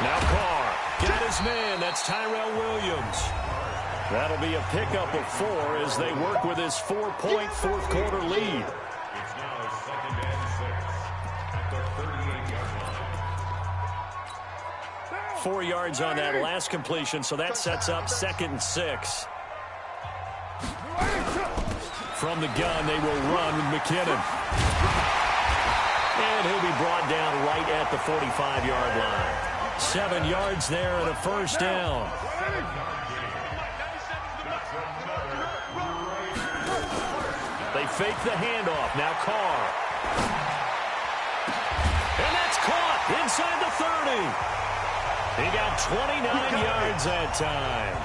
Now Carr got his man. That's Tyrell Williams. That'll be a pickup of 4 as they work with his 4-point fourth-quarter lead. It's now 2nd and 6 at the 38-yard line. 4 yards on that last completion, so that sets up 2nd and 6. From the gun, they will run with McKinnon. And he'll be brought down right at the 45-yard line. 7 yards there and a first down. They fake the handoff. Now Carr. And that's caught inside the 30. He got 29 yards that time.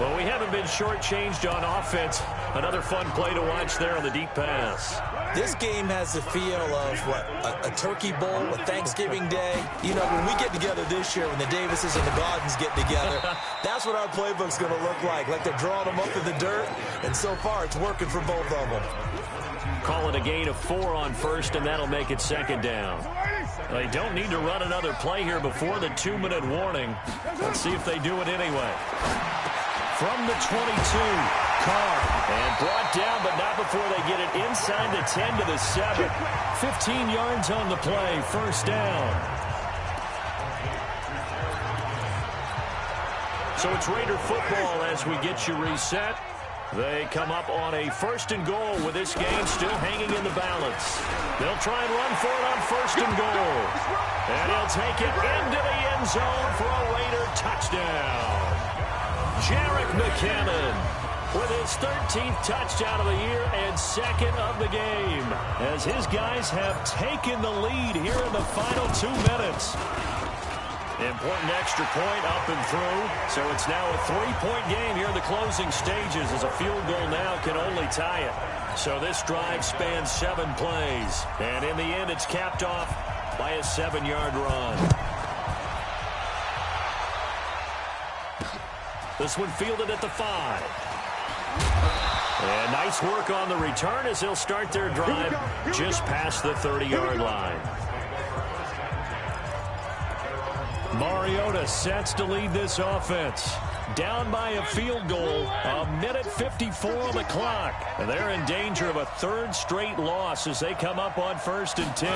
Well, we haven't been shortchanged on offense. Another fun play to watch there on the deep pass. This game has the feel of, what, a turkey bowl, a Thanksgiving Day. You know, when we get together this year, when the Davises and the Gaudens get together, that's what our playbook's going to look like they're drawing them up in the dirt, and so far it's working for both of them. Call it a gain of 4 on first, and that'll make it 2nd down. They don't need to run another play here before the 2-minute warning. Let's see if they do it anyway. From the 22, Carr, and brought down, but not before they get it inside the 10 to the 7. 15 yards on the play, first down. So it's Raider football as we get you reset. They come up on a 1st and goal with this game still hanging in the balance. They'll try and run for it on 1st and goal. And he'll take it into the end zone for a Raider touchdown. Jerick McKinnon with his 13th touchdown of the year and 2nd of the game as his guys have taken the lead here in the final 2 minutes. Important extra point up and through, so it's now a 3-point game here in the closing stages as a field goal now can only tie it. So this drive spans 7 plays, and in the end it's capped off by a 7-yard run. This one fielded at the 5. And nice work on the return as they'll start their drive just past the 30-yard line. Mariota sets to lead this offense. Down by a field goal, 1:54 on the clock. And they're in danger of a 3rd straight loss as they come up on 1st and 10.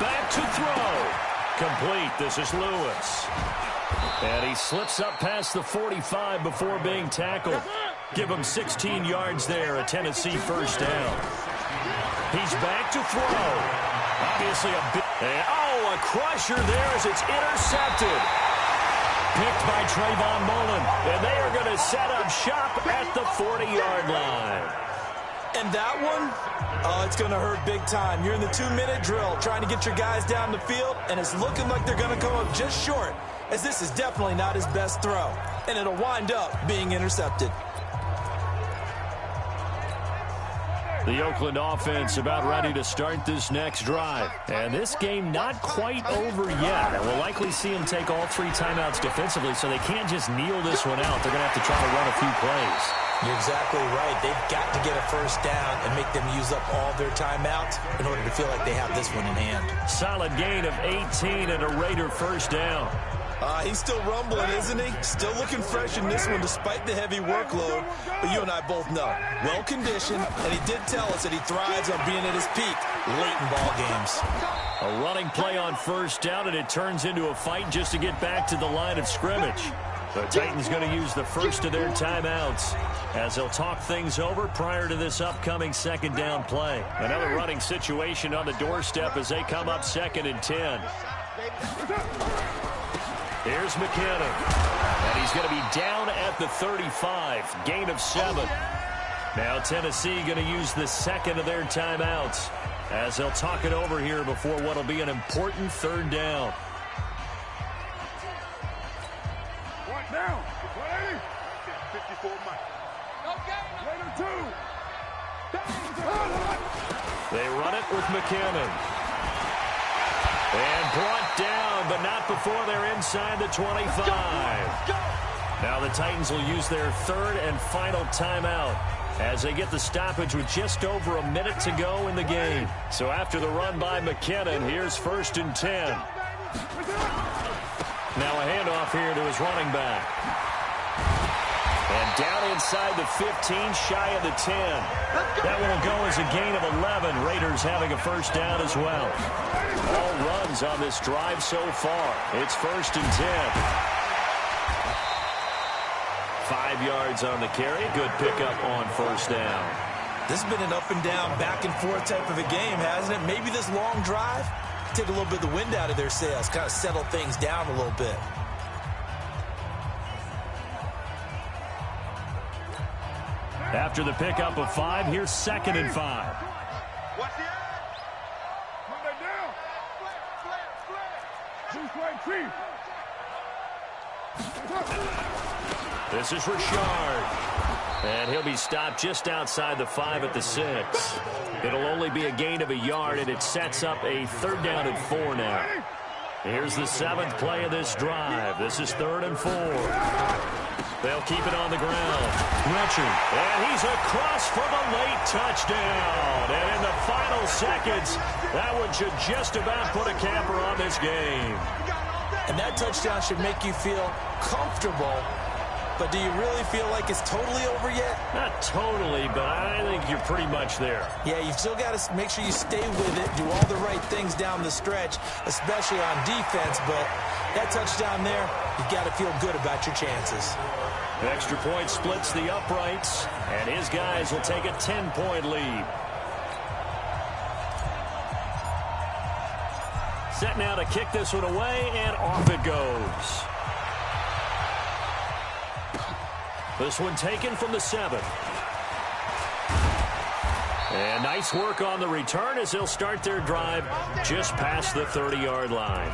Back to throw. Complete. This is Lewis. And he slips up past the 45 before being tackled. Give him 16 yards there, a Tennessee first down. He's back to throw. Obviously a big... a crusher there as it's intercepted. Picked by Trayvon Mullen. And they are going to set up shop at the 40-yard line. And that one, oh, it's going to hurt big time. You're in the 2-minute drill trying to get your guys down the field, and it's looking like they're going to come up just short, as this is definitely not his best throw. And it'll wind up being intercepted. The Oakland offense about ready to start this next drive. And this game not quite over yet. And we'll likely see them take all 3 timeouts defensively, so they can't just kneel this one out. They're going to have to try to run a few plays. You're exactly right. They've got to get a first down and make them use up all their timeouts in order to feel like they have this one in hand. Solid gain of 18 and a Raider first down. He's still rumbling, isn't he? Still looking fresh in this one despite the heavy workload. But you and I both know, well-conditioned, and he did tell us that he thrives on being at his peak late in ball games. A running play on first down, and it turns into a fight just to get back to the line of scrimmage. The Titans going to use the first of their timeouts as they'll talk things over prior to this upcoming second down play. Another running situation on the doorstep as they come up 2nd and 10. Here's McKinnon, and he's going to be down at the 35, gain of 7. Now Tennessee going to use the second of their timeouts as they'll talk it over here before what will be an important third down. One down. 54 miles. They run it with McKinnon. And brought down, but not before they're inside the 25. Now the Titans will use their third and final timeout as they get the stoppage with just over a minute to go in the game. So after the run by McKinnon, here's 1st and 10. Now a handoff here to his running back. And down inside the 15, shy of the 10. That one will go as a gain of 11. Raiders having a first down as well. All runs on this drive so far. It's 1st and 10. 5 yards on the carry. Good pickup on first down. This has been an up and down, back and forth type of a game, hasn't it? Maybe this long drive, take a little bit of the wind out of their sails, kind of settle things down a little bit. After the pickup of 5, here's 2nd and 5. What's the This is Richard. And he'll be stopped just outside the 5 at the 6. It'll only be a gain of a yard, and it sets up a third down and 4 now. Here's the 7th play of this drive. This is 3rd and 4. They'll keep it on the ground. Richard, and he's across for the late touchdown. And in the final seconds, that one should just about put a capper on this game. And that touchdown should make you feel comfortable. But do you really feel like it's totally over yet? Not totally, but I think you're pretty much there. Yeah, you've still got to make sure you stay with it, do all the right things down the stretch, especially on defense. But that touchdown there, you've got to feel good about your chances. The extra point splits the uprights, and his guys will take a 10-point lead. Set now to kick this one away, and off it goes. This one taken from the 7. And nice work on the return as they'll start their drive just past the 30-yard line.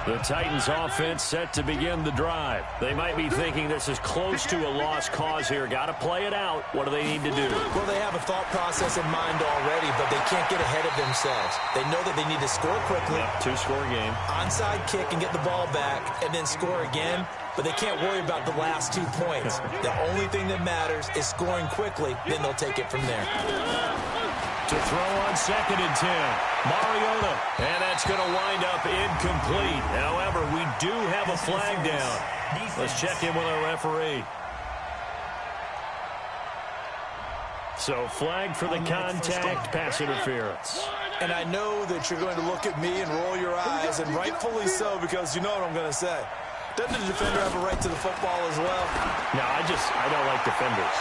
The Titans offense set to begin the drive. They might be thinking this is close to a lost cause here. Got to play it out. What do they need to do? Well, they have a thought process in mind already, but they can't get ahead of themselves. They know that they need to score quickly. Yep, 2-score game. Onside kick and get the ball back and then score again. But they can't worry about the last 2 points. The only thing that matters is scoring quickly. Then they'll take it from there. To throw on 2nd and 10. Mariota. And that's going to wind up incomplete. However, we do have a flag down. Let's check in with our referee. So flag for the contact, pass interference. And I know that you're going to look at me and roll your eyes, and rightfully so, because you know what I'm going to say. Doesn't the defender have a right to the football as well? No, I don't like defenders.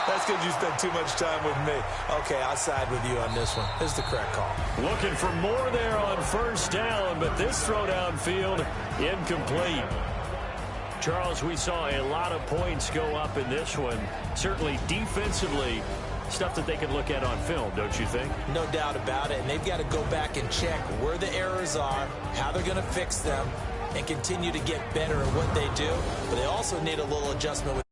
That's because you spend too much time with me. Okay, I'll side with you on this one. This is the correct call. Looking for more there on first down, but this throw downfield incomplete. Charles, we saw a lot of points go up in this one. Certainly defensively, stuff that they can look at on film, don't you think? No doubt about it. And they've got to go back and check where the errors are, how they're going to fix them, and continue to get better at what they do. But they also need a little adjustment with